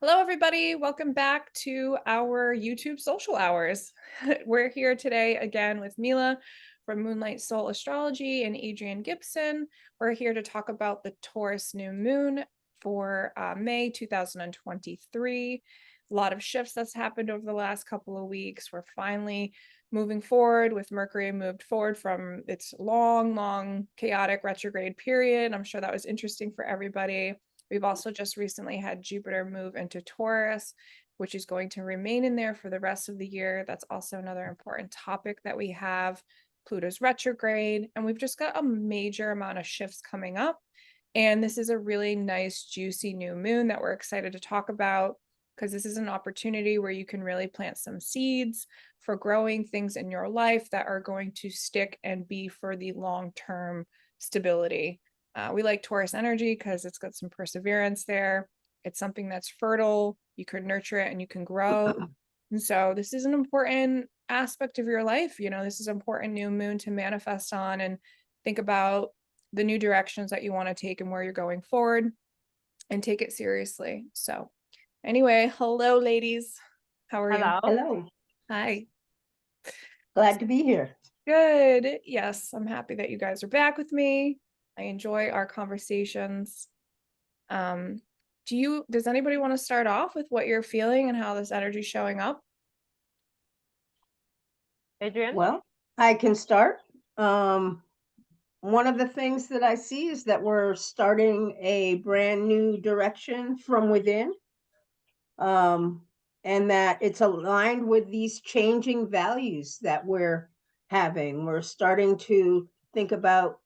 Hello, everybody. Welcome back to our YouTube social hours. We're here today again with Mila from Moonlight Soul Astrology and Adrienne Gibson. We're here to talk about the Taurus New Moon for May 2023. A lot of shifts that's happened over the last couple of weeks. We're finally moving forward with Mercury moved forward from its long, chaotic retrograde period. I'm sure that was interesting for everybody. We've also just recently had Jupiter move into Taurus, which is going to remain in there for the rest of the year. That's also another important topic that we have. Pluto's retrograde, and we've just got a major amount of shifts coming up. And this is a really nice, juicy new moon that we're excited to talk about because this is an opportunity where you can really plant some seeds for growing things in your life that are going to stick and be for the long-term stability. We like Taurus energy because it's got some perseverance there. It's something that's fertile. You can nurture it and you can grow. And so this is an important aspect of your life. You know, this is an important new moon to manifest on and think about the new directions that you want to take and where you're going forward and take it seriously. So anyway, hello, ladies. How are you? Hello. Hi. Glad to be here. Good. Yes, I'm happy that you guys are back with me. I enjoy our conversations. Does anybody want to start off with what you're feeling and how this energy is showing up? Adrienne? Well, I can start. One of the things that I see is that we're starting a brand new direction from within, and that it's aligned with these changing values that we're having. We're starting to think about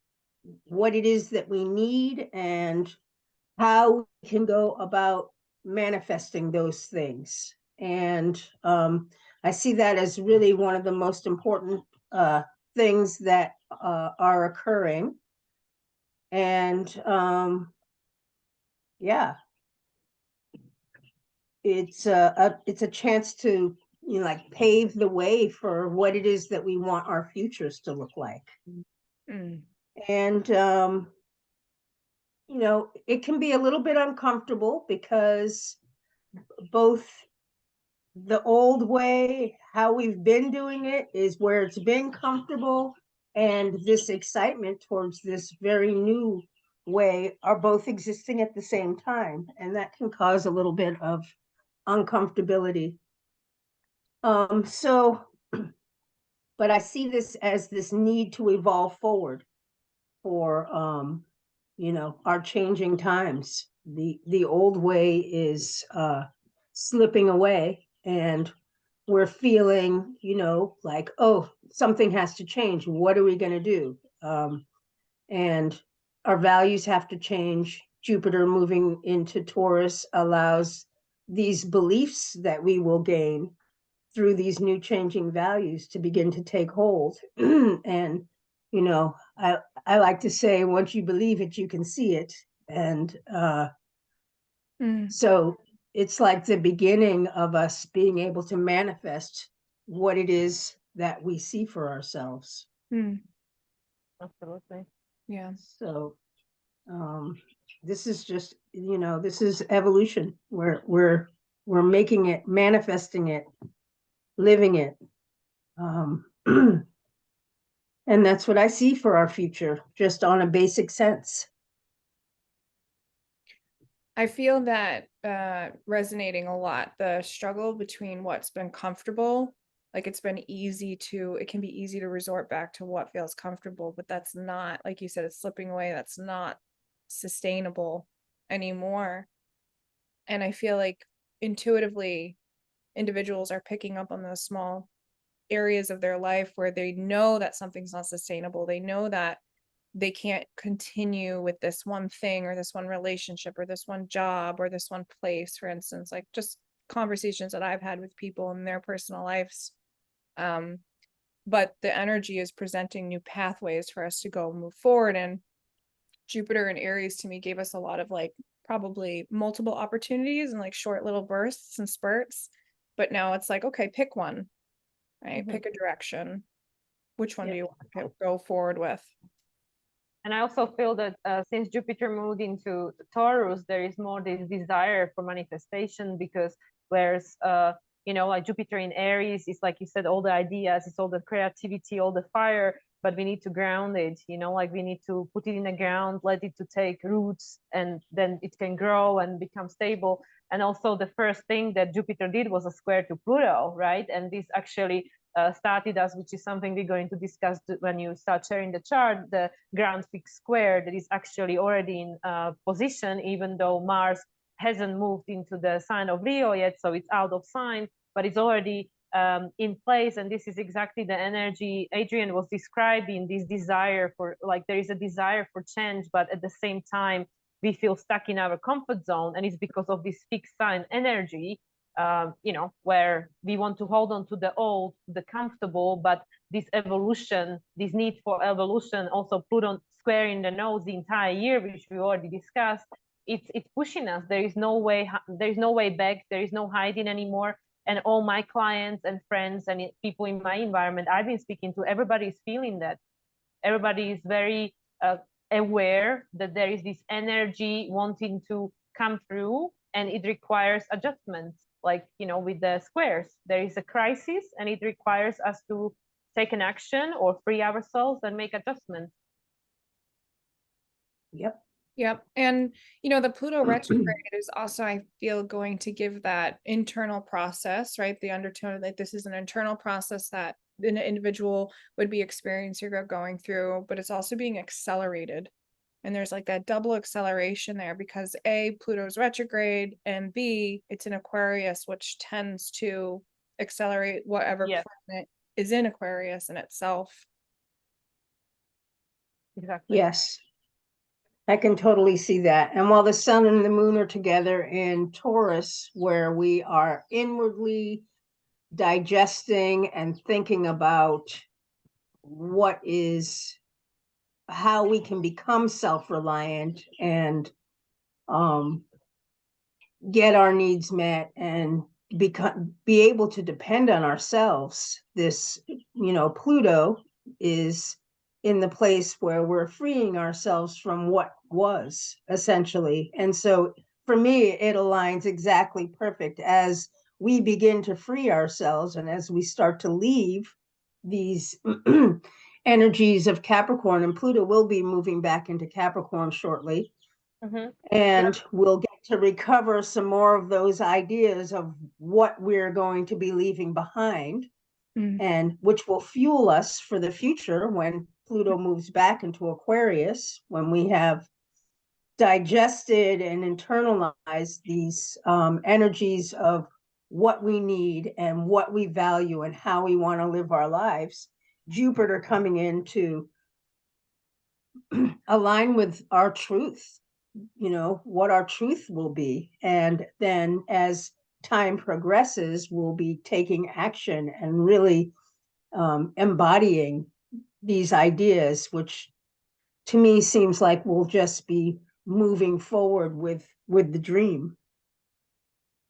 what it is that we need and how we can go about manifesting those things. And I see that as really one of the most important things that are occurring. And yeah, it's a chance to like pave the way for what it is that we want our futures to look like. Mm. And it can be a little bit uncomfortable because both the old way, how we've been doing it, is where it's been comfortable, and this excitement towards this very new way are both existing at the same time, and that can cause a little bit of uncomfortability. So but I see this as this need to evolve forward for our changing times. The old way is slipping away, and we're feeling, like, oh, something has to change. What are we going to do? And our values have to change. Jupiter moving into Taurus allows these beliefs that we will gain through these new changing values to begin to take hold. And, I like to say, once you believe it, you can see it. And so it's like the beginning of us being able to manifest what it is that we see for ourselves. Absolutely. Yeah. So this is just, this is evolution. We're making it, manifesting it, living it. And that's what I see for our future, just on a basic sense. I feel that resonating a lot, the struggle between what's been comfortable, like it can be easy to resort back to what feels comfortable, but that's not, like you said, it's slipping away. That's not sustainable anymore. And I feel like intuitively individuals are picking up on those small areas of their life where they know that something's not sustainable. They know that they can't continue with this one thing or this one relationship or this one job or this one place, for instance, like just conversations that I've had with people in their personal lives. But the energy is presenting new pathways for us to go move forward. And Jupiter and Aries to me gave us a lot of like probably multiple opportunities and like short little bursts and spurts. But now it's like, okay, pick one, right? Pick a direction. Which one do you want to go forward with? And I also feel that since Jupiter moved into Taurus, there is more this desire for manifestation, because whereas, you know, like Jupiter in Aries is, like you said, all the ideas, it's all the creativity, all the fire, but we need to ground it, you know, like we need to put it in the ground, let it to take roots, and then it can grow and become stable. And also the first thing that Jupiter did was a square to Pluto, right? And this actually started us, which is something we're going to discuss when you start sharing the chart, the ground fixed square that is actually already in position, even though Mars hasn't moved into the sign of Leo yet, so it's out of sign, but it's already in place. And this is exactly the energy Adrienne was describing, this desire for, like, there is a desire for change, but at the same time we feel stuck in our comfort zone, and it's because of this fixed sign energy, you know, where we want to hold on to the old, the comfortable, but this evolution, this need for evolution, also Pluto square in the nose the entire year, which we already discussed, it's pushing us. There is no way back. There is no hiding anymore. And all my clients and friends and people in my environment I've been speaking to, everybody is feeling that. Everybody is very aware that there is this energy wanting to come through, and it requires adjustments. Like, you know, with the squares, there is a crisis, and it requires us to take an action or free ourselves and make adjustments. Yep. Yep. And, you know, the Pluto retrograde is also, I feel, going to give that internal process, right? The undertone that this is an internal process that an individual would be experiencing or going through, but it's also being accelerated. And there's like that double acceleration there because A, Pluto's retrograde, and B, it's in Aquarius, which tends to accelerate whatever planet is in Aquarius in itself. Exactly. Yes. I can totally see that. And while the sun and the moon are together in Taurus, where we are inwardly digesting and thinking about how we can become self-reliant and get our needs met and be able to depend on ourselves. This, you know, Pluto is in the place where we're freeing ourselves from what was, essentially. And so for me, it aligns exactly perfect as we begin to free ourselves and as we start to leave these energies of Capricorn, and Pluto will be moving back into Capricorn shortly. And we'll get to recover some more of those ideas of what we're going to be leaving behind, and which will fuel us for the future when Pluto moves back into Aquarius, when we have digested and internalized these energies of what we need and what we value and how we want to live our lives. Jupiter coming in to align with our truth, you know, what our truth will be. And then as time progresses, we'll be taking action and really embodying these ideas, which to me seems like we'll just be moving forward with the dream.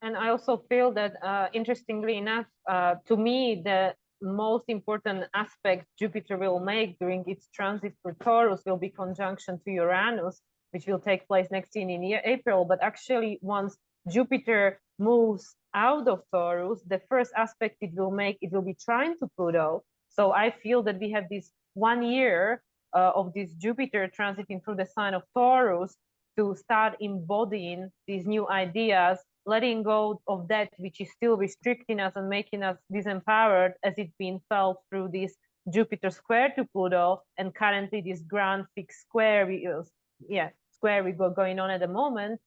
And I also feel that, interestingly enough, to me, the most important aspect Jupiter will make during its transit for Taurus will be conjunction to Uranus, which will take place next year in April. But actually, once Jupiter moves out of Taurus, the first aspect it will make, it will be trine to Pluto. So I feel that we have this 1 year of this Jupiter transiting through the sign of Taurus to start embodying these new ideas, letting go of that which is still restricting us and making us disempowered, as it's been felt through this Jupiter square to Pluto, and currently this grand fixed square we got going on at the moment,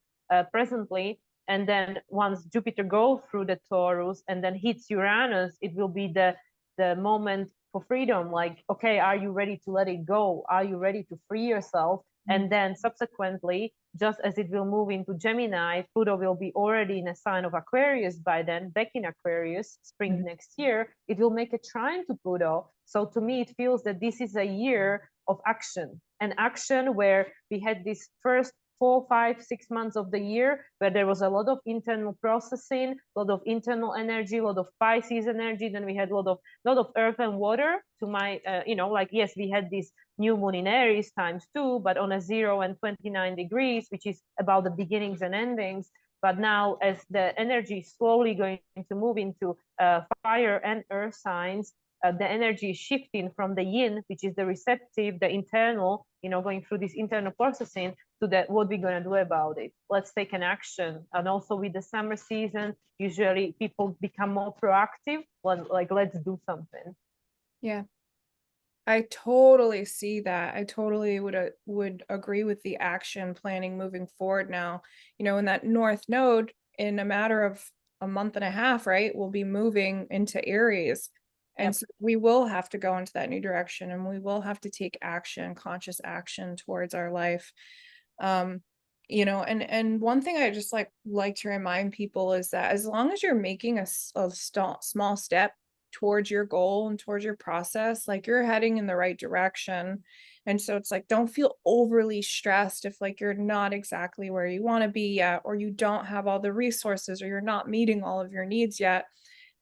presently. And then once Jupiter goes through the Taurus and then hits Uranus, it will be the moment for freedom. Like, okay, are you ready to let it go? Are you ready to free yourself? And then subsequently, just as it will move into Gemini, Pluto will be already in a sign of Aquarius by then, back in Aquarius, spring next year. It will make a trine to Pluto. So to me, it feels that this is a year of action, an action where we had this first 4, 5, 6 months of the year where there was a lot of internal processing, a lot of internal energy, a lot of Pisces energy. Then we had a lot of earth and water. To my, you know, like, yes, we had this new moon in Aries ×2, but on a 0 and 29 degrees, which is about the beginnings and endings. But now, as the energy is slowly going to move into fire and earth signs, the energy is shifting from the yin, which is the receptive, the internal, going through this internal processing, to that what we're going to do about it. Let's take an action. And also with the summer season, usually people become more proactive, like let's do something. Yeah. I totally see that. I totally would agree with the action planning moving forward now. In that North Node, in a matter of a month and a half, right, we'll be moving into Aries. And so we will have to go into that new direction, and we will have to take action, conscious action towards our life. And one thing I just like to remind people is that as long as you're making a small step towards your goal and towards your process, like, you're heading in the right direction. And so it's like, don't feel overly stressed if you're not exactly where you want to be yet, or you don't have all the resources, or you're not meeting all of your needs yet.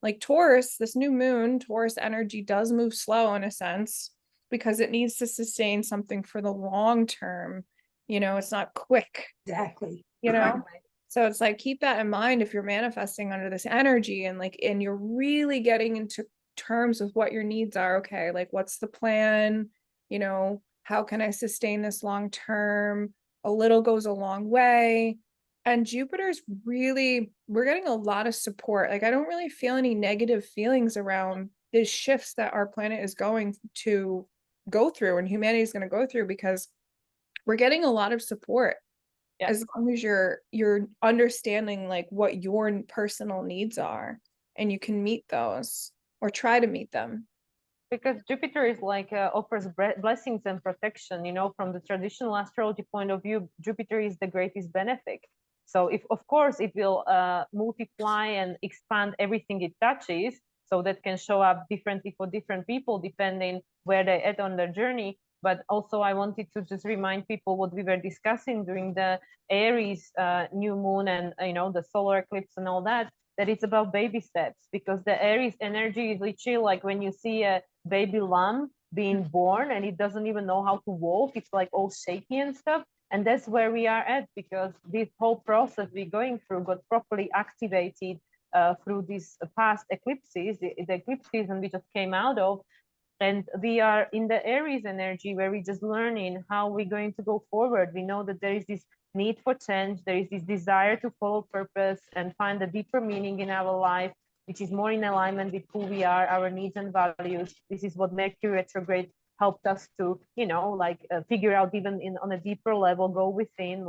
Like Taurus, this new moon, Taurus energy does move slow in a sense, because it needs to sustain something for the long term. It's not quick. Exactly. So it's like, keep that in mind if you're manifesting under this energy, and you're really getting into terms of what your needs are. Okay, like, what's the plan? How can I sustain this long term? A little goes a long way. And Jupiter's really, we're getting a lot of support. Like, I don't really feel any negative feelings around the shifts that our planet is going to go through and humanity is going to go through, because we're getting a lot of support. Yeah. As long as you're understanding what your personal needs are, and you can meet those or try to meet them. Because Jupiter is offers blessings and protection. From the traditional astrology point of view, Jupiter is the greatest benefic. So if, of course, it will multiply and expand everything it touches, so that can show up differently for different people depending where they're at on their journey. But also, I wanted to just remind people what we were discussing during the Aries new moon and the solar eclipse and all that it's about baby steps, because the Aries energy is literally like when you see a baby lamb being born and it doesn't even know how to walk. It's like all shaky and stuff. And that's where we are at, because this whole process we're going through got properly activated through these past eclipses, the eclipse season we just came out of. And we are in the Aries energy where we're just learning how we're going to go forward. We know that there is this need for change. There is this desire to follow purpose and find a deeper meaning in our life, which is more in alignment with who we are, our needs and values. This is what Mercury retrograde helped us to, figure out even on a deeper level, go within,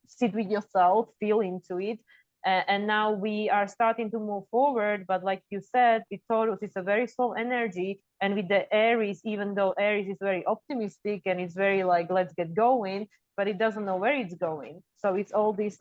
sit with yourself, feel into it. And now we are starting to move forward. But like you said, with Taurus, it's a very slow energy. And with the Aries, even though Aries is very optimistic and it's very let's get going, but it doesn't know where it's going. So it's all this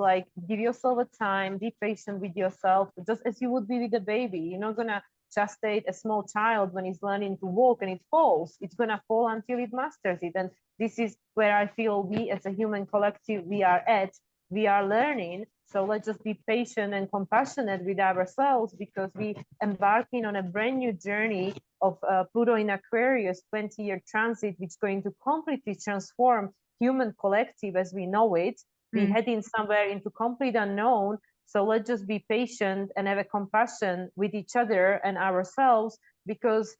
give yourself a time, be patient with yourself, just as you would be with a baby. You're not going to gestate a small child when he's learning to walk and it falls. It's going to fall until it masters it. And this is where I feel we as a human collective, we are learning. So let's just be patient and compassionate with ourselves, because we embarking on a brand new journey of Pluto in Aquarius, 20-year transit, which is going to completely transform human collective as we know it. We're heading somewhere into complete unknown. So let's just be patient and have a compassion with each other and ourselves, because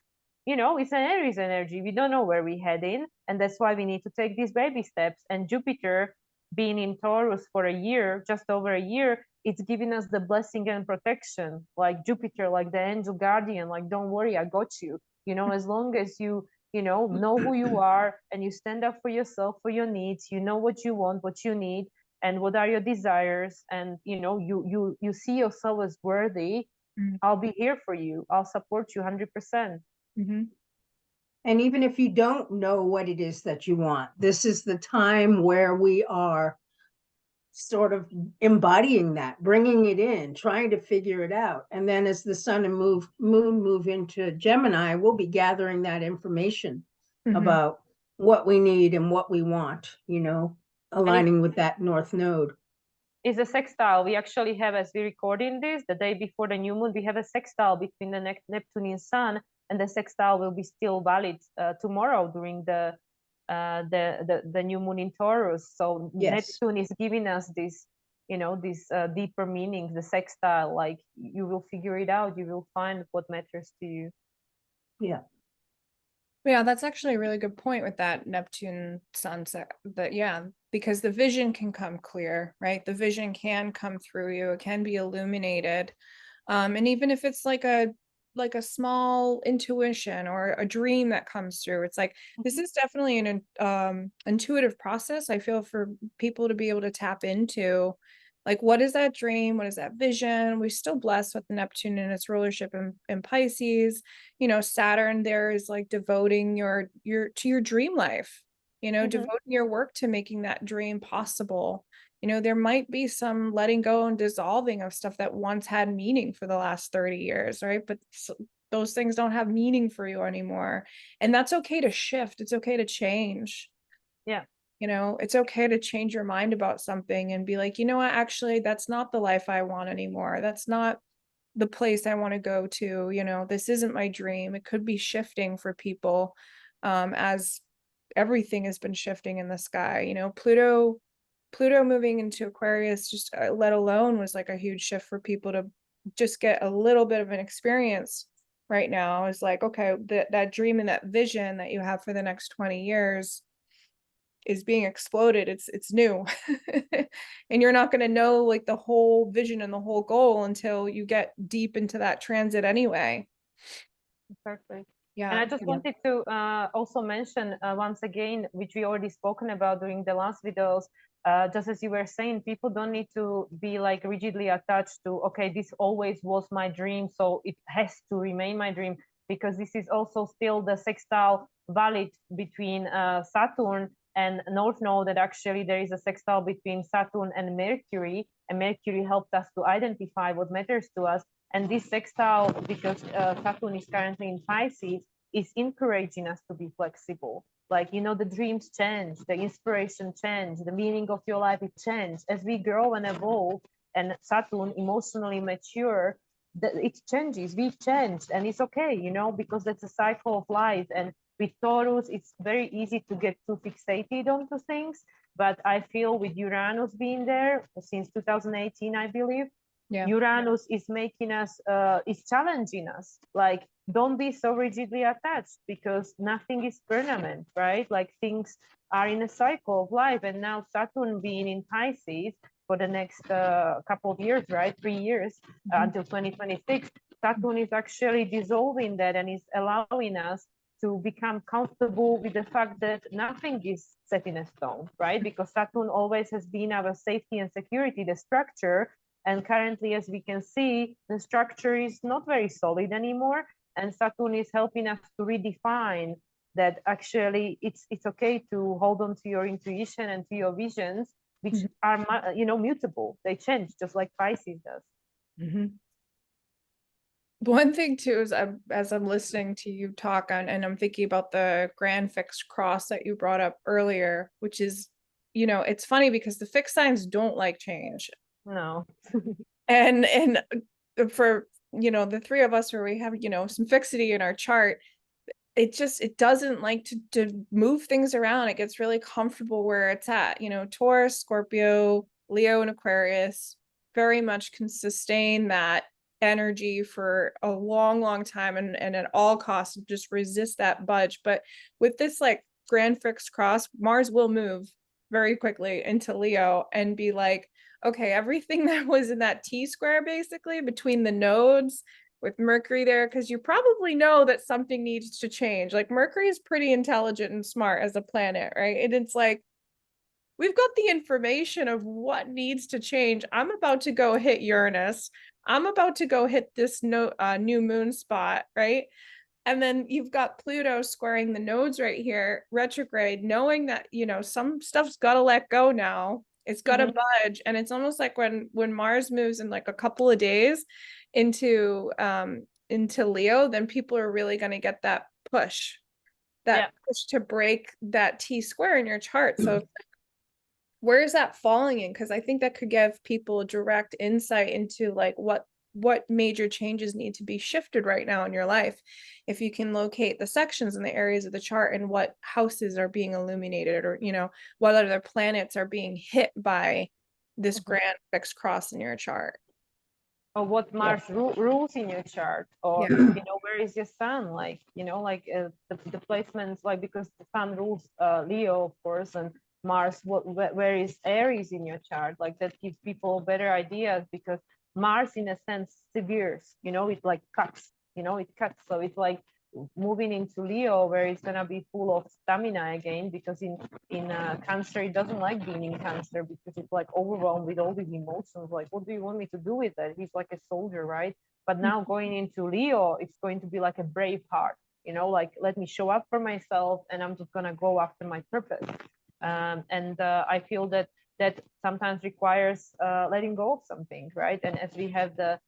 it's an Aries energy. We don't know where we're heading, and that's why we need to take these baby steps. And Jupiter being in Taurus for a year, just over a year, it's giving us the blessing and protection, like Jupiter, like the angel guardian, don't worry, I got you. As long as you know who you are and you stand up for yourself, for your needs, what you want, what you need, and what are your desires, and you see yourself as worthy. I'll be here for you. I'll support you 100%. And even if you don't know what it is that you want, this is the time where we are sort of embodying that, bringing it in, trying to figure it out. And then as the sun and moon move into Gemini, we'll be gathering that information about what we need and what we want, aligning with that North Node. Is a sextile. We actually have, as we're recording this, the day before the new moon, we have a sextile between the Neptune and Sun, and the sextile will be still valid tomorrow during the new moon in Taurus. So Yes. Neptune is giving us this, you know, this deeper meanings, the sextile, like you will figure it out, you will find what matters to you. Yeah. Yeah, that's actually a really good point with that Neptune sunset. That, yeah, because the vision can come clear, right? The vision can come through you. It can be illuminated. And even if it's like a small intuition or a dream that comes through, it's like this is definitely an intuitive process, I feel, for people to be able to tap into. Like, what is that dream? What is that vision? We're still blessed with Neptune in its rulership in Pisces. You know, Saturn there is like devoting your to your dream life, you know, devoting your work to making that dream possible. You know, there might be some letting go and dissolving of stuff that once had meaning for the last 30 years, right? But those things don't have meaning for you anymore. And that's okay to shift. It's okay to change. Yeah. You know, it's okay to change your mind about something and be like, you know what, actually, that's not the life I want anymore. That's not the place I want to go to. You know, this isn't my dream. It could be shifting for people, as everything has been shifting in the sky. You know, Pluto moving into Aquarius, just let alone, was like a huge shift for people to just get a little bit of an experience right now. Is like, okay, that dream and that vision that you have for the next 20 years is being exploded. It's new. And you're not going to know like the whole vision and the whole goal until you get deep into that transit anyway. Perfect. Yeah. And I just wanted to also mention once again, which we already spoken about during the last videos, just as you were saying, people don't need to be like rigidly attached to, okay, this always was my dream, so it has to remain my dream, because this is also still the sextile valid between Saturn and North Node, that actually there is a sextile between Saturn and Mercury, and Mercury helped us to identify what matters to us. And this sextile, because Saturn is currently in Pisces, is encouraging us to be flexible. Like, you know, the dreams change, the inspiration change, the meaning of your life, it change. As we grow and evolve and Saturn emotionally mature, it changes, we change, and it's okay, you know, because that's a cycle of life. And with Taurus, it's very easy to get too fixated onto things. But I feel with Uranus being there since 2018, I believe, Yeah. Uranus is making us, is challenging us. Like, don't be so rigidly attached, because nothing is permanent, right? Like, things are in a cycle of life. And now Saturn being in Pisces for the next couple of years, right? 3 years until 2026, Saturn is actually dissolving that and is allowing us to become comfortable with the fact that nothing is set in a stone, right? Because Saturn always has been our safety and security, the structure. And currently, as we can see, the structure is not very solid anymore. And Saturn is helping us to redefine that actually it's okay to hold on to your intuition and to your visions, which are, you know, mutable. They change, just like Pisces does. One thing too is, as I'm listening to you talk on, and I'm thinking about the grand fixed cross that you brought up earlier, which is, you know, it's funny because the fixed signs don't like change. No. And for, you know, the three of us where we have, you know, some fixity in our chart, it doesn't like to move things around. It gets really comfortable where it's at. You know, Taurus, Scorpio, Leo, and Aquarius very much can sustain that energy for a long time, and at all costs just resist that budge. But with this like grand fixed cross, Mars will move very quickly into Leo and be like, okay, everything that was in that T-square basically between the nodes with Mercury there, because you probably know that something needs to change. Like, Mercury is pretty intelligent and smart as a planet, right? And it's like, we've got the information of what needs to change. I'm about to go hit Uranus. I'm about to go hit this new moon spot, right? And then you've got Pluto squaring the nodes right here, retrograde, knowing that, you know, some stuff's got to let go now. It's got to budge. And it's almost like when Mars moves in like a couple of days into Leo, then people are really going to get that push to break that T-square in your chart. So where is that falling in? Because I think that could give people direct insight into like what what major changes need to be shifted right now in your life. If you can locate the sections and the areas of the chart and what houses are being illuminated, or, you know, what other planets are being hit by this grand fixed cross in your chart. Or what Mars rules in your chart, or Yeah. you know, where is your sun, like, you know, like the placements, like, because the sun rules Leo, of course, and Mars, where is Aries in your chart, like that gives people better ideas, because Mars in a sense severes, you know, it like cuts, you know, it cuts, so it's like moving into Leo, where it's gonna be full of stamina again, because in Cancer, it doesn't like being in Cancer, because it's like overwhelmed with all these emotions, like, what do you want me to do with that? He's like a soldier, right? But now going into Leo, it's going to be like a brave heart, you know, like, let me show up for myself, and I'm just gonna go after my purpose. And I feel that sometimes requires letting go of something, right? And as we have the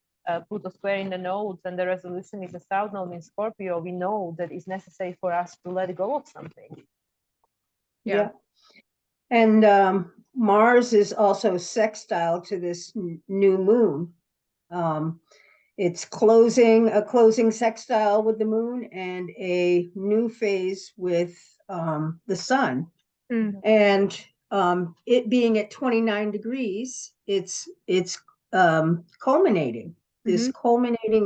Pluto square in the nodes, and the resolution is a south node in Scorpio, we know that it's necessary for us to let go of something. Yeah. And Mars is also sextile to this new moon. It's a closing sextile with the moon, and a new phase with the sun. Mm. And it being at 29 degrees, it's culminating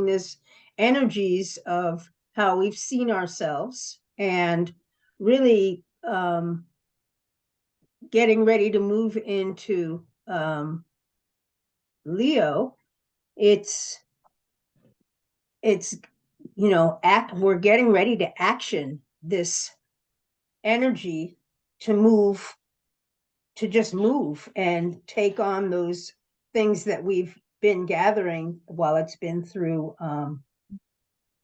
this energies of how we've seen ourselves, and really getting ready to move into Leo. It's you know, we're getting ready to action this energy to just move and take on those things that we've been gathering while it's been through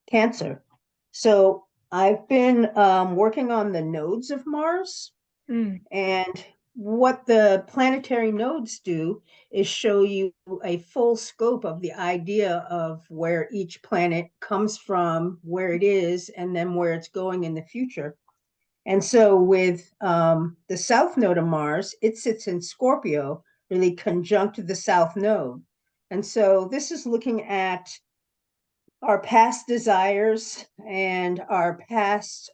Cancer. So I've been working on the nodes of Mars. And what the planetary nodes do is show you a full scope of the idea of where each planet comes from, where it is, and then where it's going in the future. And so with the south node of Mars, it sits in Scorpio, really conjunct the south node. And so this is looking at our past desires and our past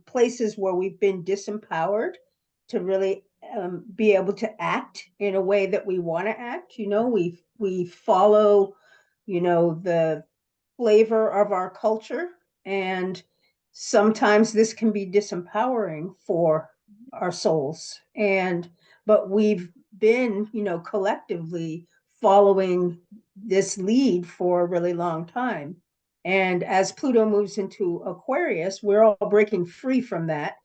places where we've been disempowered to really be able to act in a way that we want to act. You know, we follow, you know, the flavor of our culture, and sometimes this can be disempowering for our souls. But we've been, you know, collectively following this lead for a really long time. And as Pluto moves into Aquarius, we're all breaking free from that.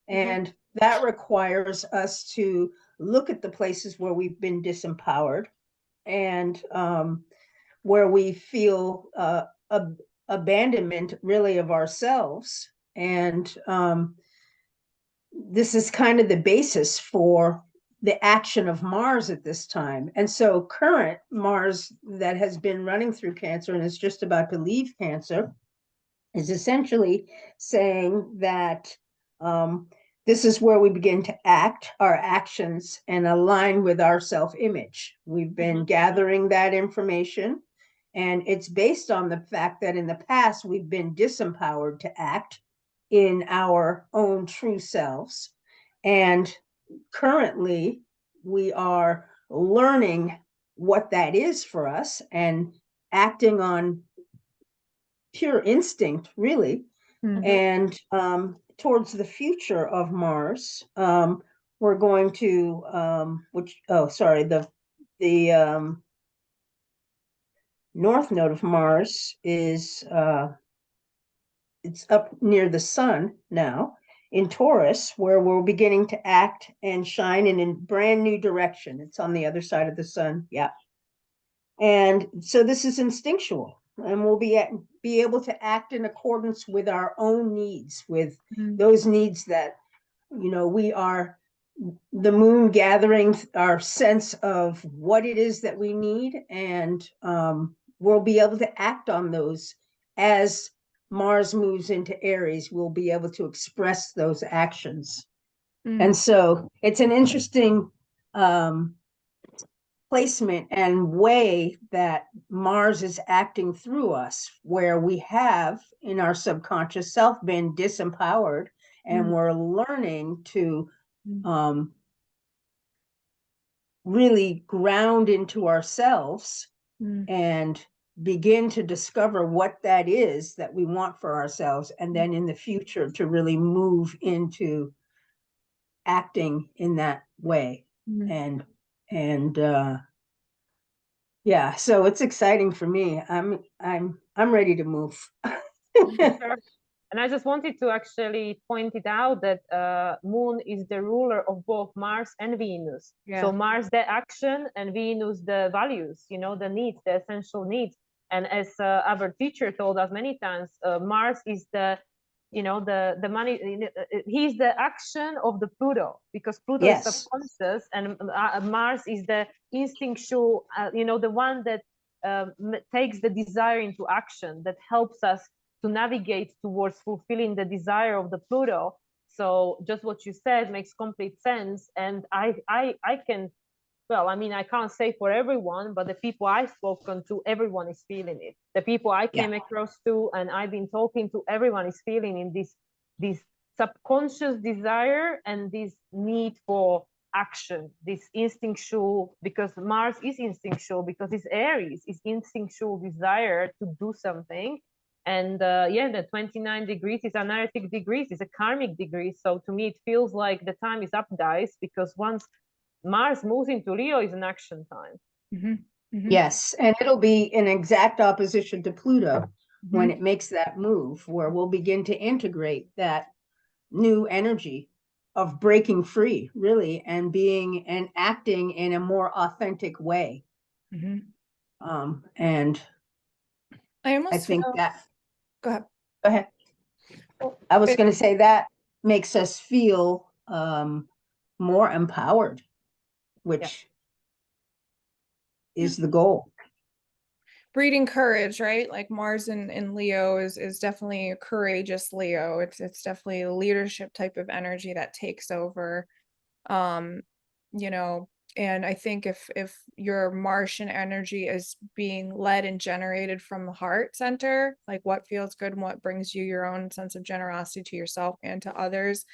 And that requires us to look at the places where we've been disempowered, and where we feel abandonment, really, of ourselves. And this is kind of the basis for the action of Mars at this time. And so current Mars that has been running through Cancer and is just about to leave Cancer is essentially saying that this is where we begin to act our actions and align with our self-image. We've been gathering that information, and it's based on the fact that in the past we've been disempowered to act in our own true selves. And currently we are learning what that is for us and acting on pure instinct, really. And towards the future of Mars, we're going to the north node of Mars is it's up near the sun now in Taurus, where we're beginning to act and shine in a brand new direction. It's on the other side of the sun. Yeah. And so this is instinctual, and we'll be able to act in accordance with our own needs, with those needs that, you know, we are the moon gathering our sense of what it is that we need, and we'll be able to act on those. As Mars moves into Aries, we'll be able to express those actions. And so it's an interesting placement and way that Mars is acting through us, where we have in our subconscious self been disempowered, and we're learning to really ground into ourselves and begin to discover what that is that we want for ourselves, and then in the future to really move into acting in that way. And yeah, so it's exciting for me. I'm ready to move. Sure. And I just wanted to actually point it out that Moon is the ruler of both Mars and Venus. Yeah. So Mars the action and Venus the values, you know, the needs, the essential needs. And as our teacher told us many times, Mars is the, you know, the money. He's the action of the Pluto, because Pluto is Yes. subconscious, and Mars is the instinctual, you know, the one that takes the desire into action, that helps us to navigate towards fulfilling the desire of the Pluto. So just what you said makes complete sense. And I can, well, I mean, I can't say for everyone, but the people I've spoken to, everyone is feeling it. The people I came across to, and I've been talking to, everyone is feeling in this subconscious desire and this need for action, this instinctual, because Mars is instinctual, because it's Aries, it's instinctual desire to do something. And yeah, the 29 degrees is analytic degrees, it's a karmic degree. So to me, it feels like the time is up, guys, because once Mars moves into Leo is an action time. Yes, and it'll be in exact opposition to Pluto when it makes that move, where we'll begin to integrate that new energy of breaking free, really, and being and acting in a more authentic way. And I think that, Go ahead. go ahead. I was going to say that makes us feel more empowered, which is the goal. Breeding courage, right? Like Mars in Leo is definitely a courageous Leo. It's definitely a leadership type of energy that takes over. You know, and I think if your Martian energy is being led and generated from the heart center, like what feels good and what brings you your own sense of generosity to yourself and to others,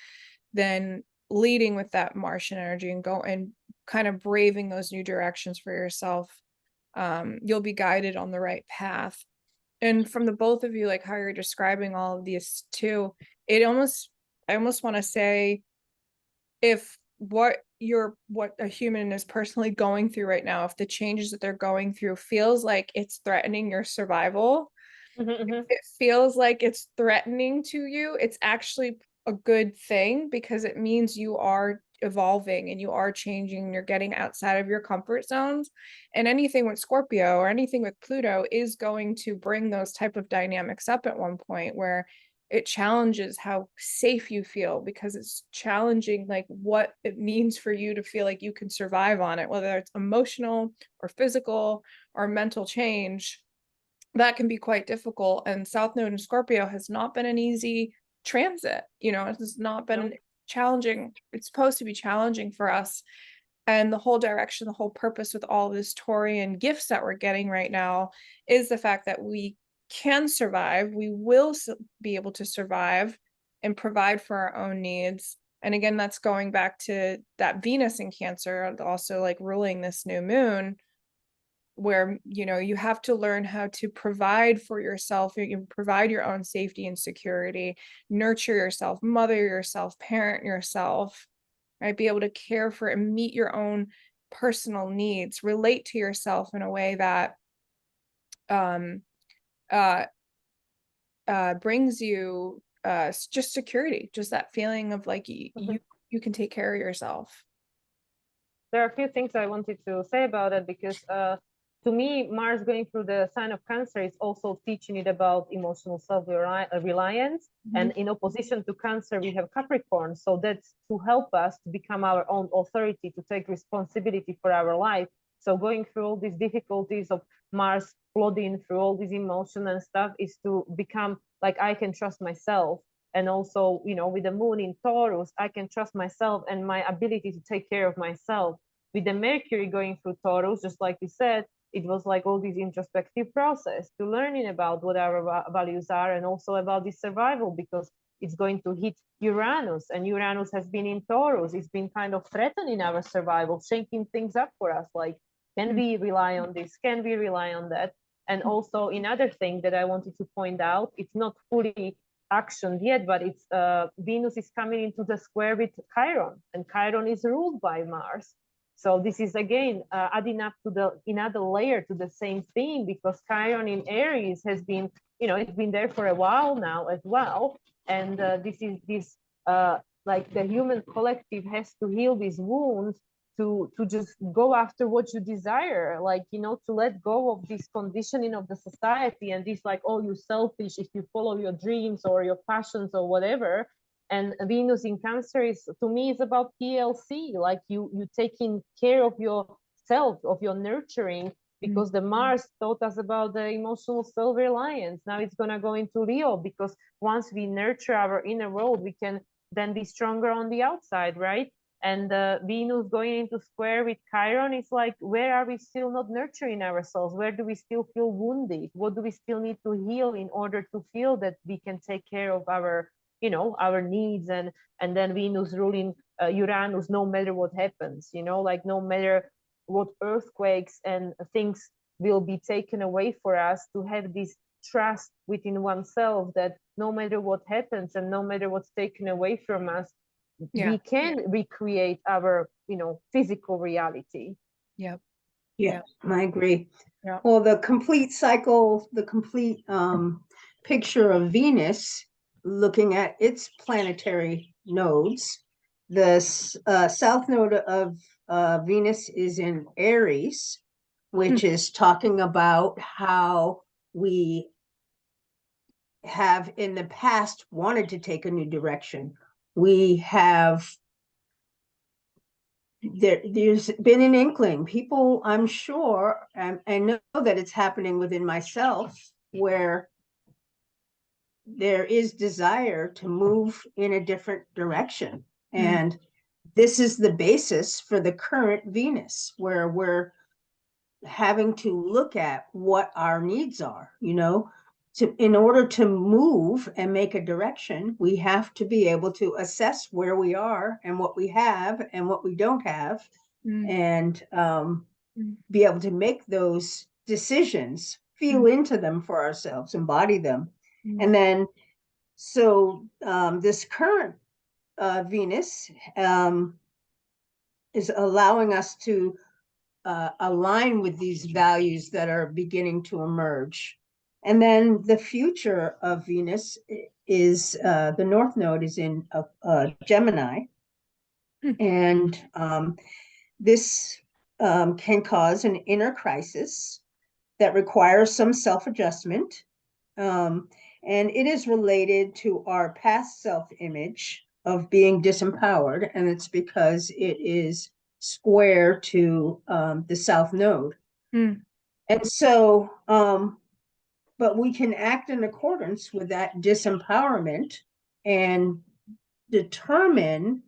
then leading with that Martian energy and go and kind of braving those new directions for yourself, you'll be guided on the right path. And from the both of you, like how you're describing all of these too, I almost want to say, if what a human is personally going through right now, if the changes that they're going through feels like it's threatening your survival, if it feels like it's threatening to you, it's actually a good thing, because it means you are evolving and you are changing and you're getting outside of your comfort zones. And anything with Scorpio or anything with Pluto is going to bring those type of dynamics up at one point, where it challenges how safe you feel, because it's challenging like what it means for you to feel like you can survive on it, whether it's emotional or physical or mental change. That can be quite difficult. And South Node in Scorpio has not been an easy transit. You know, it has not been challenging. It's supposed to be challenging for us. And the whole direction, the whole purpose with all this Taurian gifts that we're getting right now is the fact that we can survive. We will be able to survive and provide for our own needs. And again, that's going back to that Venus in Cancer, also like ruling this new moon, where, you know, you have to learn how to provide for yourself. You can provide your own safety and security, nurture yourself, mother yourself, parent yourself, right? Be able to care for and meet your own personal needs, relate to yourself in a way that brings you just security, just that feeling of like you can take care of yourself. There are a few things I wanted to say about it, because to me, Mars going through the sign of Cancer is also teaching it about emotional self-reliance. And in opposition to Cancer, we have Capricorn. So that's to help us to become our own authority, to take responsibility for our life. So going through all these difficulties of Mars flooding through all these emotion and stuff is to become like, I can trust myself. And also, you know, with the moon in Taurus, I can trust myself and my ability to take care of myself. with the Mercury going through Taurus, just like you said, it was like all this introspective process to learning about what our values are and also about the survival, because it's going to hit Uranus, and Uranus has been in Taurus. It's been kind of threatening our survival, shaking things up for us. Like, can we rely on this? Can we rely on that? And also another thing that I wanted to point out, it's not fully actioned yet, but it's Venus is coming into the square with Chiron, and Chiron is ruled by Mars. So this is again adding up to the another layer to the same theme, because Chiron in Aries has been, you know, it's been there for a while now as well. And this like the human collective has to heal these wounds to just go after what you desire, like, you know, to let go of this conditioning of the society and this like, oh, you're selfish if you follow your dreams or your passions or whatever. And Venus in Cancer is, to me, is about PLC, like you taking care of yourself, of your nurturing, because the Mars taught us about the emotional self-reliance. Now it's going to go into Leo, because once we nurture our inner world, we can then be stronger on the outside, right? And Venus going into square with Chiron is like, where are we still not nurturing ourselves? Where do we still feel wounded? What do we still need to heal in order to feel that we can take care of our, you know, our needs? And then Venus ruling Uranus, no matter what happens, you know, like no matter what earthquakes and things will be taken away for us, to have this trust within oneself that no matter what happens and no matter what's taken away from us, we can recreate our, you know, physical reality. Yep. Yeah, I agree. Yeah. Well, the complete cycle, the complete picture of Venus, looking at its planetary nodes, the south node of Venus is in Aries, which is talking about how we have in the past wanted to take a new direction. We have there's been an inkling. People, I'm sure, I know that it's happening within myself, where there is desire to move in a different direction. And this is the basis for the current Venus, where we're having to look at what our needs are, you know. In order to move and make a direction, we have to be able to assess where we are and what we have and what we don't have, and be able to make those decisions, feel into them for ourselves, embody them. And then, so this current Venus is allowing us to align with these values that are beginning to emerge. And then the future of Venus is the North Node is in Gemini. And this can cause an inner crisis that requires some self-adjustment. And it is related to our past self-image of being disempowered. And it's because it is square to the South Node. And so, but we can act in accordance with that disempowerment and determine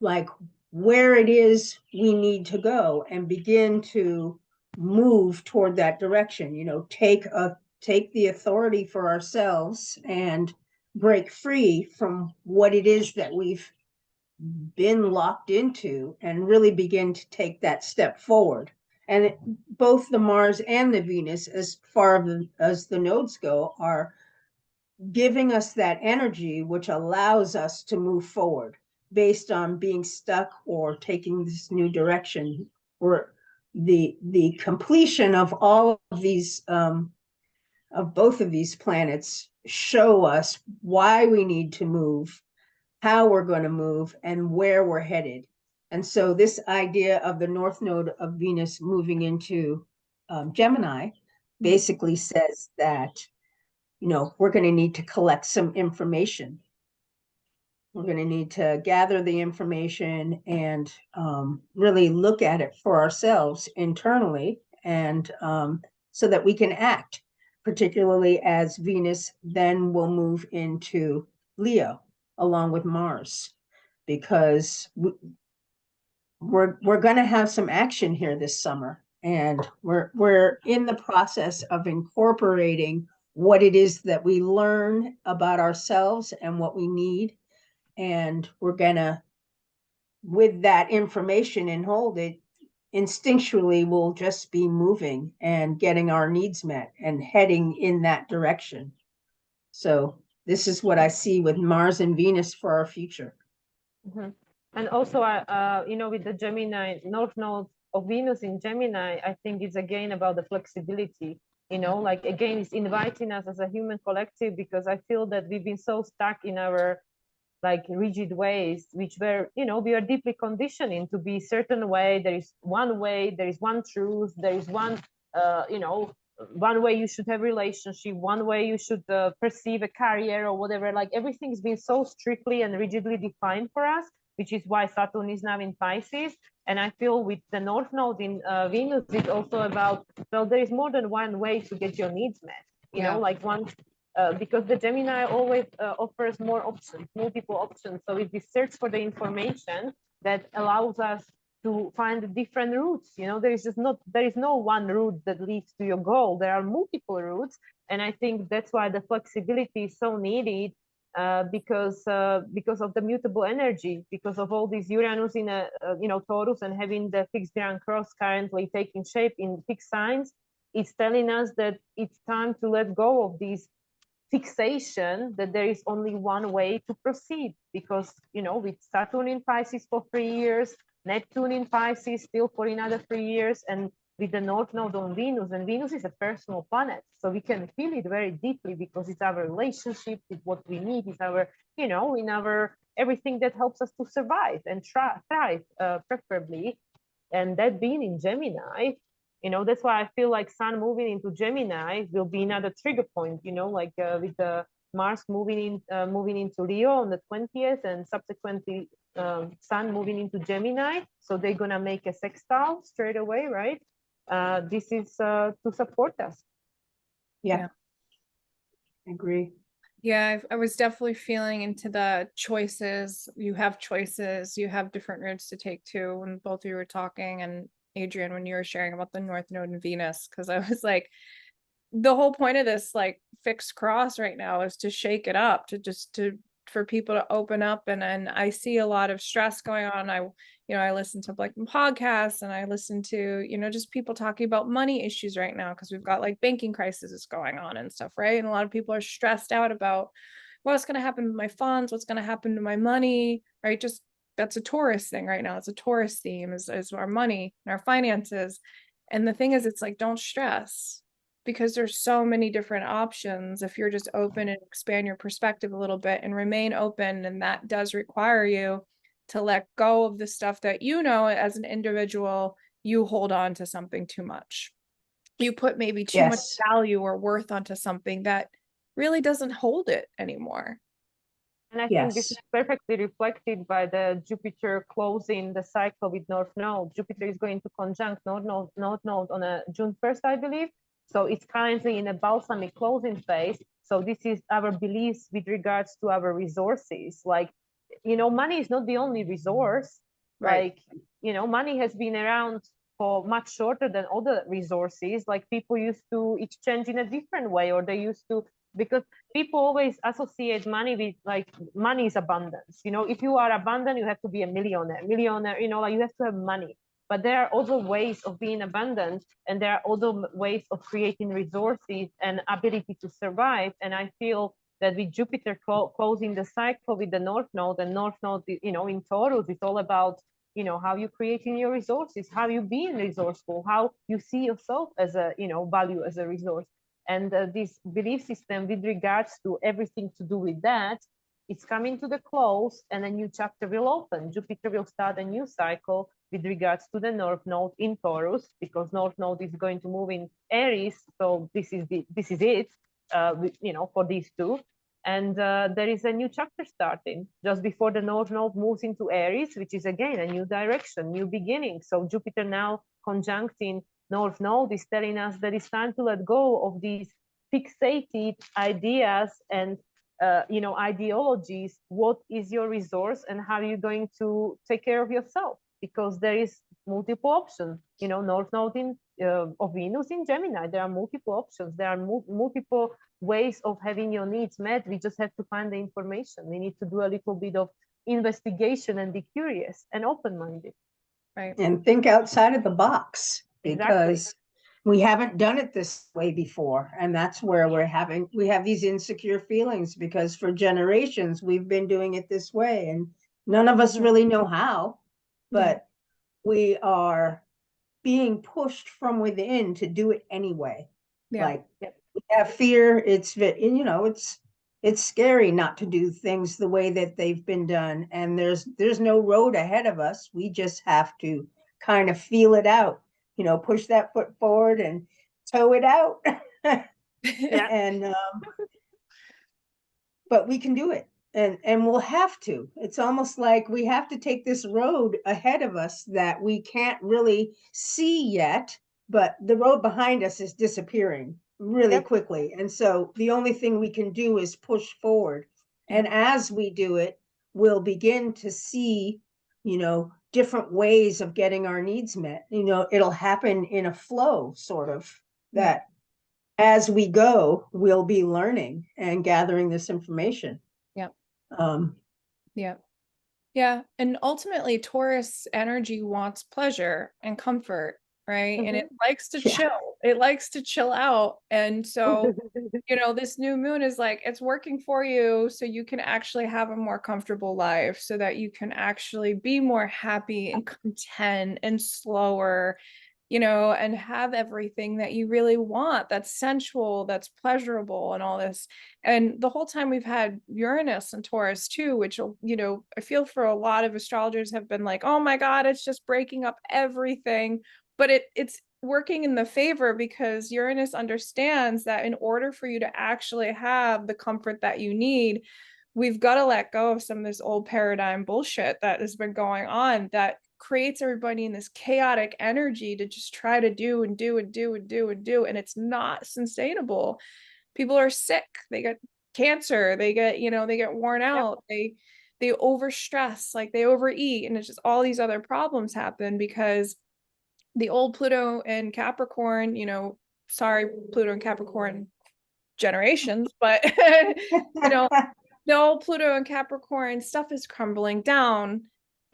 like where it is we need to go and begin to move toward that direction, you know, take the authority for ourselves and break free from what it is that we've been locked into and really begin to take that step forward. And both the Mars and the Venus, as far as the nodes go, are giving us that energy, which allows us to move forward based on being stuck or taking this new direction. Or the completion of all of these, of both of these planets, show us why we need to move, how we're going to move, and where we're headed. And so this idea of the North Node of Venus moving into Gemini basically says that, you know, we're going to need to collect some information. We're going to need to gather the information and really look at it for ourselves internally, and so that we can act, particularly as Venus then will move into Leo along with Mars, because we're going to have some action here this summer, and we're in the process of incorporating what it is that we learn about ourselves and what we need, and we're gonna, with that information and hold it, instinctually we'll just be moving and getting our needs met and heading in that direction. So this is what I see with Mars and Venus for our future. Mhm. And also, you know, with the Gemini North Node of Venus in Gemini, I think it's again about the flexibility. You know, like again, it's inviting us as a human collective, because I feel that we've been so stuck in our like rigid ways, which were, you know, we are deeply conditioning to be certain way. There is one way, there is one truth, there is one, you know, one way you should have relationship, one way you should perceive a career or whatever. Like everything's been so strictly and rigidly defined for us, which is why Saturn is now in Pisces. And I feel with the North Node in Venus, it's also about, well, there is more than one way to get your needs met. You know, like one, because the Gemini always offers more options, multiple options. So it's the search for the information that allows us to find different routes. You know, there is no one route that leads to your goal. There are multiple routes, and I think that's why the flexibility is so needed, because of the mutable energy, because of all these Uranus in a you know, Taurus, and having the fixed ground cross currently taking shape in fixed signs. It's telling us that it's time to let go of these fixation that there is only one way to proceed, because, you know, with Saturn in Pisces for 3 years, Neptune in Pisces still for another 3 years, and with the North Node on Venus, and Venus is a personal planet, so we can feel it very deeply, because it's our relationship with what we need, is our, you know, in our everything that helps us to survive and thrive, preferably. And that being in Gemini, you know, that's why I feel like Sun moving into Gemini will be another trigger point, you know, like with the Mars moving into Leo on the 20th, and subsequently Sun moving into Gemini. So they're gonna make a sextile straight away, right? This is to support us. Yeah. Agree. Yeah, I was definitely feeling into the choices. You have choices, you have different routes to take too. When both of you were talking, and Adrienne, when you were sharing about the North Node and Venus, because I was like, the whole point of this like fixed cross right now is to shake it up, to for people to open up, and I see a lot of stress going on. I listen to like podcasts, and I listen to, you know, just people talking about money issues right now, because we've got like banking crises going on and stuff, right? And a lot of people are stressed out about what's going to happen to my funds, what's going to happen to my money, right? Just that's a Taurus thing right now. It's a Taurus theme, is our money and our finances. And the thing is, it's like, don't stress, because there's so many different options if you're just open and expand your perspective a little bit and remain open. And that does require you to let go of the stuff that, you know, as an individual, you hold on to something too much. You put maybe too much value or worth onto something that really doesn't hold it anymore. And I think this is perfectly reflected by the Jupiter closing the cycle with North Node. Jupiter is going to conjunct North Node on a June 1st, I believe. So it's currently in a balsamic closing phase. So this is our beliefs with regards to our resources. Like, you know, money is not the only resource. Right. Like, you know, money has been around for much shorter than other resources. Like people used to exchange in a different way, or they used to, because people always associate money with, like, money is abundance. You know, if you are abundant, you have to be a millionaire, you know, like you have to have money. But there are other ways of being abundant, and there are other ways of creating resources and ability to survive. And I feel that with Jupiter closing the cycle with the North Node, and North Node, you know, in Taurus, it's all about, you know, how you creating your resources, how you being resourceful, how you see yourself as a, you know, value as a resource. And this belief system with regards to everything to do with that, it's coming to the close, and a new chapter will open. Jupiter will start a new cycle with regards to the North Node in Taurus, because North Node is going to move in Aries. So this is it, you know, for these two. And there is a new chapter starting just before the North Node moves into Aries, which is again a new direction, new beginning. So Jupiter now conjuncting North Node is telling us that it's time to let go of these fixated ideas and you know, ideologies. What is your resource, and how are you going to take care of yourself? because there is multiple options. You know, North Node of Venus in Gemini, there are multiple options. There are multiple ways of having your needs met. We just have to find the information. We need to do a little bit of investigation and be curious and open-minded. Right. And think outside of the box, Exactly. because we haven't done it this way before. And that's where we have these insecure feelings, because for generations we've been doing it this way and none of us really know how, but we are being pushed from within to do it anyway. Yeah. Like, we have fear. It's scary not to do things the way that they've been done. And there's no road ahead of us. We just have to kind of feel it out, push that foot forward and toe it out. And, but we can do it. And we'll have to. It's almost like we have to take this road ahead of us that we can't really see yet, but the road behind us is disappearing really quickly. And so the only thing we can do is push forward. And as we do it, we'll begin to see, different ways of getting our needs met. It'll happen in a flow, sort of, that as we go, we'll be learning and gathering this information. Yeah. And ultimately, Taurus energy wants pleasure and comfort, right? And it likes to chill. It likes to chill out. And so, this new moon is like, it's working for you so you can actually have a more comfortable life, so that you can actually be more happy and content and slower, and have everything that you really want, that's sensual, that's pleasurable, and all this. And the whole time we've had Uranus and Taurus too, which, I feel for a lot of astrologers have been like, oh my God, it's just breaking up everything. But it's working in the favor, because Uranus understands that in order for you to actually have the comfort that you need, we've got to let go of some of this old paradigm bullshit that has been going on, that creates everybody in this chaotic energy to just try to do and do and do and do and do. And it's not sustainable. People are sick. They get cancer. They get worn out. They overstress, like they overeat. And it's just all these other problems happen because the old Pluto and Capricorn, sorry, Pluto and Capricorn generations, but, the old Pluto and Capricorn stuff is crumbling down.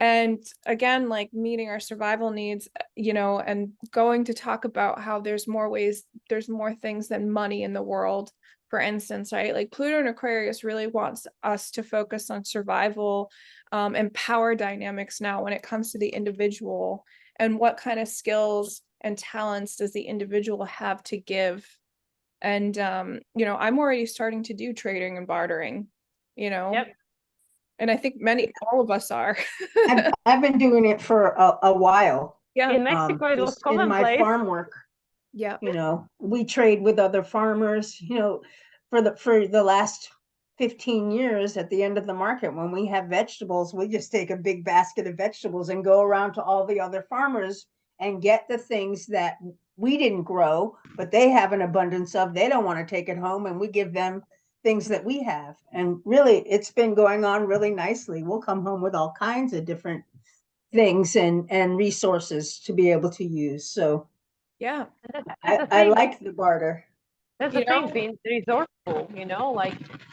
And again, like meeting our survival needs, and going to talk about how there's more ways, there's more things than money in the world, for instance, right? Like Pluto and Aquarius really wants us to focus on survival and power dynamics now when it comes to the individual, and what kind of skills and talents does the individual have to give. And, I'm already starting to do trading and bartering, and I think all of us are. I've been doing it for a while. In Mexico, it was in my commonplace. farm work. We trade with other farmers, for the last 15 years. At the end of the market, when we have vegetables, we just take a big basket of vegetables and go around to all the other farmers and get the things that we didn't grow, but they have an abundance of. They don't want to take it home, and we give them things that we have. And really, it's been going on really nicely. We'll come home with all kinds of different things and resources to be able to use. So I like the barter. That's the thing, being resourceful,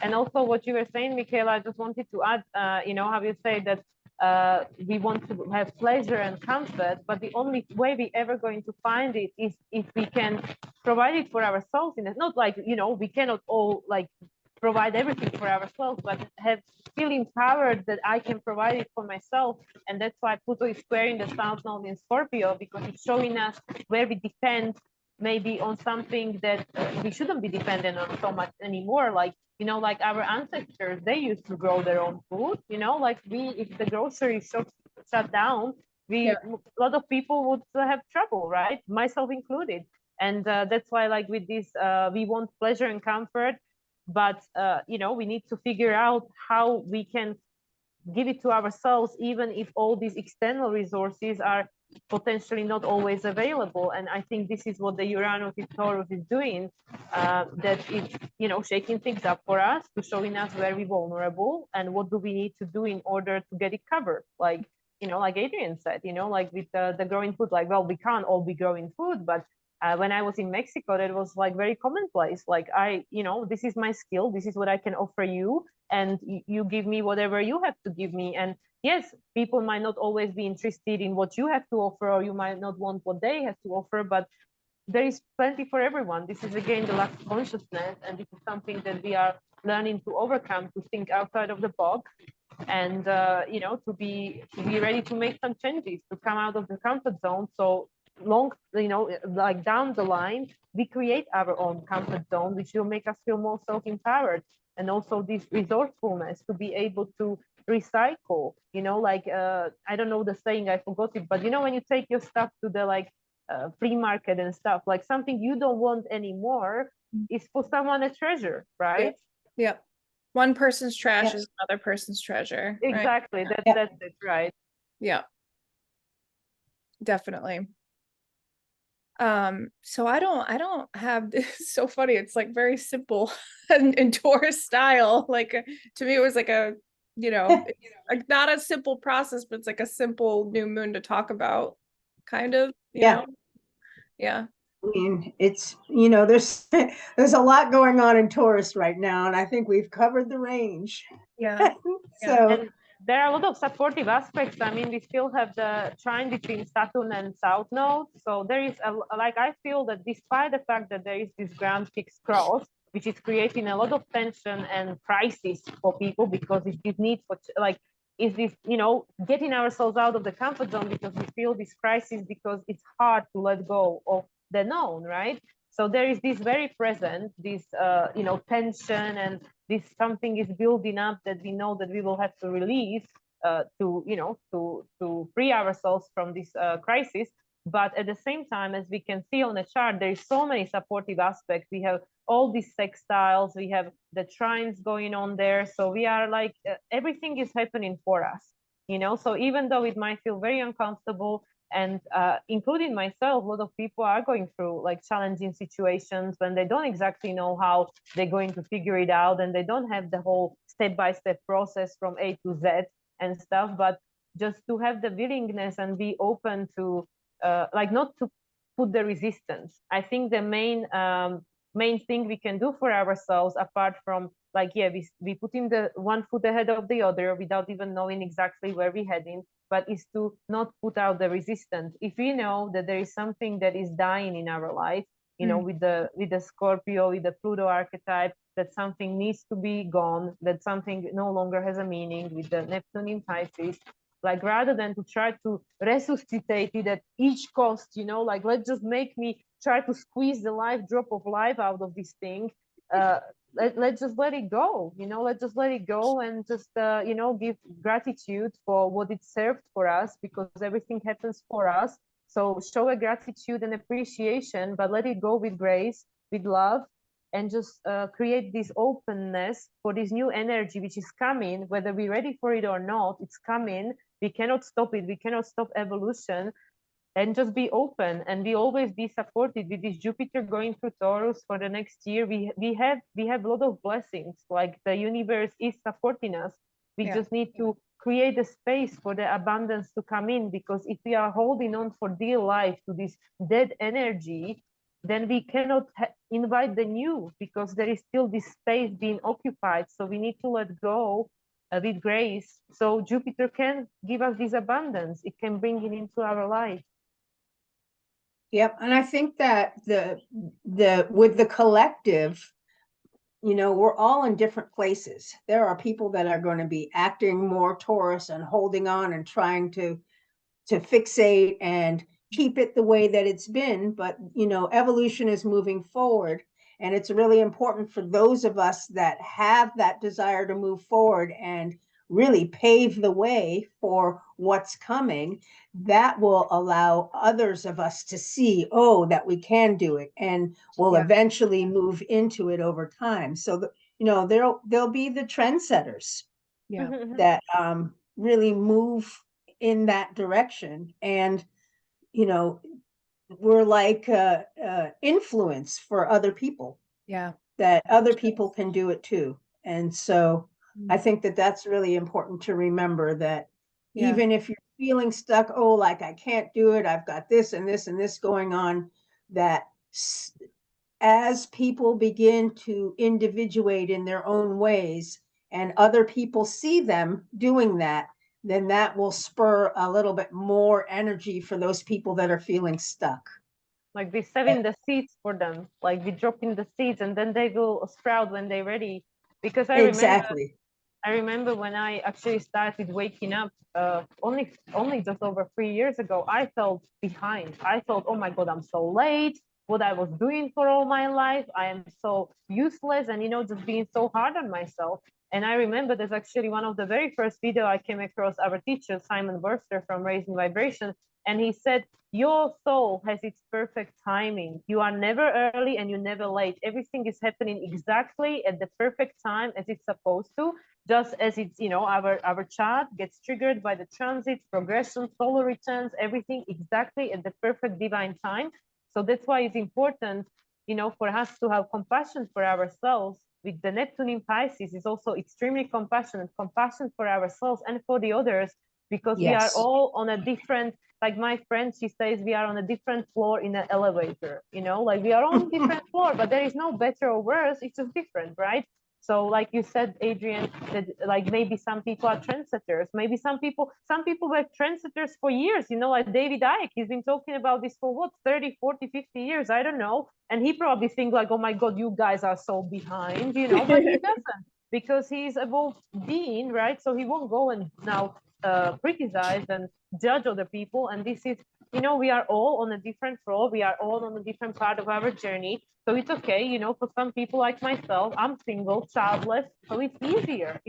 and also what you were saying, Makayla, I just wanted to add, how you say that we want to have pleasure and comfort, but the only way we ever going to find it is if we can provide it for ourselves. And it's not like, we cannot all provide everything for ourselves, but feel empowered that I can provide it for myself. And that's why Pluto is squaring the South Node in Scorpio, because it's showing us where we depend maybe on something that we shouldn't be dependent on so much anymore. Like our ancestors, they used to grow their own food, if the grocery shops shut down, a lot of people would have trouble, right? Myself included. And that's why with this, we want pleasure and comfort, but we need to figure out how we can give it to ourselves, even if all these external resources are potentially not always available. And I think this is what the Uranus in Taurus is doing, that it's shaking things up for us, to showing us where we're vulnerable and what do we need to do in order to get it covered. you know, like Adrienne said, you know, like with the growing food, like, well, we can't all be growing food, but when I was in Mexico, that was like very commonplace. Like you know, this is my skill, this is what I can offer you, and you give me whatever you have to give me. And yes, people might not always be interested in what you have to offer, or you might not want what they have to offer, but there is plenty for everyone. This is again the lack of consciousness, and this is something that we are learning to overcome, to think outside of the box, and you know, to be ready to make some changes, to come out of the comfort zone. So long, you know, like down the line, we create our own comfort zone, which will make us feel more self-empowered, and also this resourcefulness to be able to recycle. You know, like I don't know the saying, I forgot it, but you know, when you take your stuff to the like flea market and stuff, like something you don't want anymore is for someone a treasure, right? Yeah. One person's trash Yeah. is another person's treasure. Right? Exactly. Yeah. That's it, right? Yeah. Definitely. So I don't have this. So funny. It's like very simple and in Taurus style. Like to me, it was like a, you know, like not a simple process, but it's like a simple new moon to talk about, kind of, you know? Yeah. I mean, it's, you know, there's there's a lot going on in Taurus right now, and I think we've covered the range. Yeah. So And there are a lot of supportive aspects. I mean, we still have the trine between Saturn and South Node. So there is like, I feel that despite the fact that there is this ground fixed cross, which is creating a lot of tension and crisis for people, because it's this need for like, is this, you know, getting ourselves out of the comfort zone, because we feel this crisis because it's hard to let go of the known, right? So there is this very present, this you know, tension, and this something is building up that we know that we will have to release to, you know, to free ourselves from this crisis. But at the same time, as we can see on the chart, there is so many supportive aspects. We have all these sextiles, we have the trines going on there. So we are like, everything is happening for us, you know? So even though it might feel very uncomfortable, and including myself, a lot of people are going through like challenging situations when they don't exactly know how they're going to figure it out, and they don't have the whole step-by-step process from A to Z and stuff. But just to have the willingness and be open to like, not to put the resistance. I think the main thing we can do for ourselves, apart from like, yeah, we put in the one foot ahead of the other without even knowing exactly where we're heading, but is to not put out the resistance. If we know that there is something that is dying in our life, you know, with the Scorpio, with the Pluto archetype, that something needs to be gone, that something no longer has a meaning, with the Neptune in Pisces, like rather than to try to resuscitate it at each cost, you know, like, let's just make me try to squeeze the life drop of life out of this thing. Let's just let it go, you know, let's just let it go, and just you know, give gratitude for what it served for us, because everything happens for us. So show a gratitude and appreciation, but let it go with grace, with love, and just create this openness for this new energy which is coming, whether we're ready for it or not. It's coming. We cannot stop it. We cannot stop evolution. And just be open, and we always be supported with this Jupiter going through Taurus for the next year. We have a lot of blessings, like the universe is supporting us. We just need to create a space for the abundance to come in, because if we are holding on for dear life to this dead energy, then we cannot invite the new, because there is still this space being occupied. So we need to let go with grace, so Jupiter can give us this abundance. It can bring it into our life. Yep, and I think that the with the collective, you know, we're all in different places. There are people that are going to be acting more Taurus and holding on and trying to fixate and keep it the way that it's been. But, you know, evolution is moving forward, and it's really important for those of us that have that desire to move forward and really pave the way for what's coming, that will allow others of us to see, oh, that we can do it, and we'll eventually move into it over time. So that, you know, there'll be the trendsetters that really move in that direction. And, you know, we're like influence for other people, that other people can do it too. And so I think that that's really important to remember, that even if you're feeling stuck, oh, like I can't do it, I've got this and this and this going on, that as people begin to individuate in their own ways and other people see them doing that, then that will spur a little bit more energy for those people that are feeling stuck. Like we saving the seeds for them, like we dropping the seeds and then they will sprout when they're ready. Because Exactly. I remember when I actually started waking up only just over 3 years ago, I felt behind. I thought, oh my God, I'm so late. What I was doing for all my life, I am so useless, and just being so hard on myself. And I remember there's actually one of the very first video I came across our teacher, Simon Wurster from Raising Vibration, and he said, your soul has its perfect timing. You are never early and you're never late. Everything is happening exactly at the perfect time as it's supposed to, just as it's, our chart gets triggered by the transits, progression, solar returns, everything exactly at the perfect divine time. So that's why it's important, for us to have compassion for ourselves. With the Neptune in Pisces is also extremely compassion for ourselves and for the others, because we are Yes. all on a different, like my friend, she says, we are on a different floor in an elevator, like we are on a different floor, but there is no better or worse, it's just different, right? So like you said, Adrienne, that like maybe some people are trendsetters, maybe some people were trendsetters for years, like David Icke, he's been talking about this for what, 30, 40, 50 years, I don't know. And he probably thinks like, oh my God, you guys are so behind, but he doesn't, because he's evolved being, right? So he won't go and now criticize and judge other people. And this is, we are all on a different floor, we are all on a different part of our journey. So it's okay, for some people like myself, I'm single, childless, so it's easier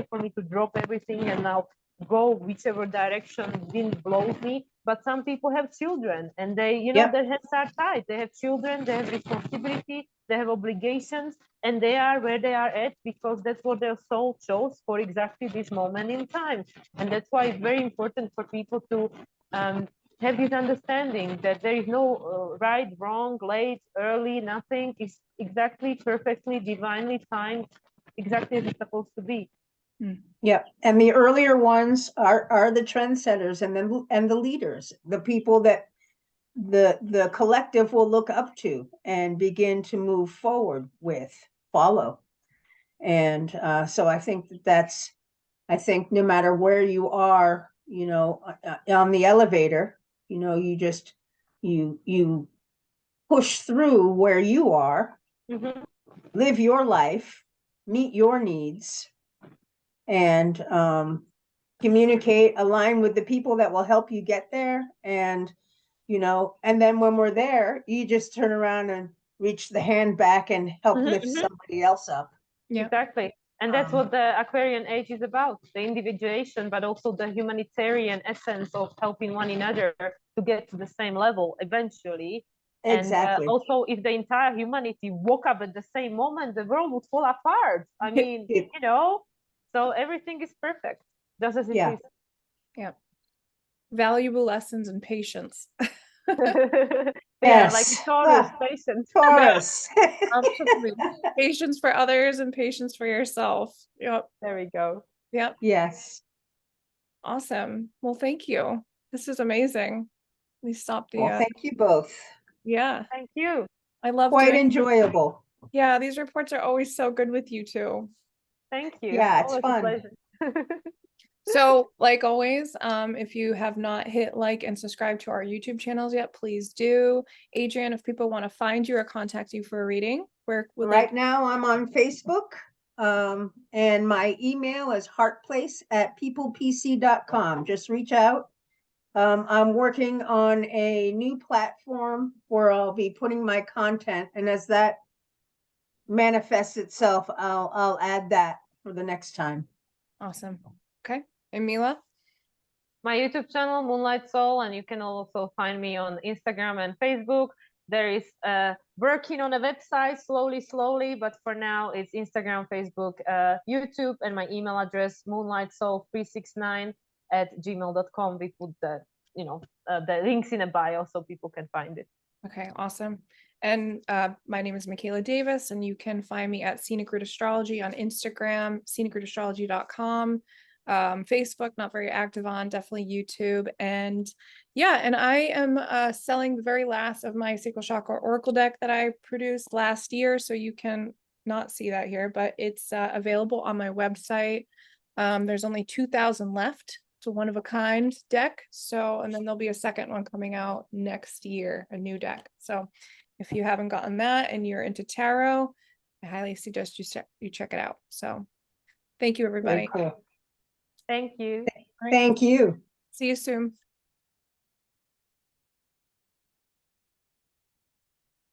for me to drop everything and now go whichever direction wind blows me. But some people have children and they, Yep. their hands are tied, they have children, they have responsibility, they have obligations, and they are where they are at because that's what their soul chose for exactly this moment in time. And that's why it's very important for people to have this understanding that there is no right, wrong, late, early, nothing. It's exactly, perfectly, divinely timed, exactly as it's supposed to be. Yep. And the earlier ones are the trendsetters and the leaders, the people that the collective will look up to and begin to move forward with, follow. And so I think I think no matter where you are, on the elevator, you just, you push through where you are, live your life, meet your needs, and communicate, align with the people that will help you get there. And, and then when we're there, you just turn around and reach the hand back and help lift somebody else up. Yeah. Exactly. And that's what the Aquarian age is about, the individuation, but also the humanitarian essence of helping one another to get to the same level eventually. Exactly. And also, if the entire humanity woke up at the same moment, the world would fall apart. I mean, so everything is perfect, just as it is. Yeah. Valuable lessons in patience. Yeah, like Taurus, patience. Taurus. Absolutely. Patience for others and patience for yourself. Yep. There we go. Yep. Yes. Awesome. Well, thank you. This is amazing. We stopped the Well, thank you both. yeah. Thank you. I love Quite enjoyable. Yeah, these reports are always so good with you too. Thank you. Yeah, it's always fun. A pleasure. So, like always, if you have not hit like and subscribe to our YouTube channels yet, please do. Adrienne, if people want to find you or contact you for a reading, where would Right now I'm on Facebook, and my email is heartplace@peoplepc.com. Just reach out. I'm working on a new platform where I'll be putting my content, and as that manifests itself, I'll add that for the next time. Awesome. Okay. And Mila? My YouTube channel, Moonlight Soul, and you can also find me on Instagram and Facebook. There is working on a website slowly, but for now it's Instagram, Facebook, YouTube, and my email address, moonlightsoul369@gmail.com. We put the links in a bio so people can find it. Okay, awesome. And my name is Makayla Davis, and you can find me at Scenic Root Astrology on Instagram, scenicrootastrology.com. Facebook, not very active on, definitely YouTube. And yeah, and I am selling the very last of my sacral chakra oracle deck that I produced last year. So you can not see that here, but it's available on my website. There's only 2,000 left. It's a one-of-a-kind deck. So, and then there'll be a second one coming out next year, a new deck. So if you haven't gotten that and you're into tarot, I highly suggest you check it out. So thank you, everybody. Very cool. Thank you. All right. Thank you. See you soon.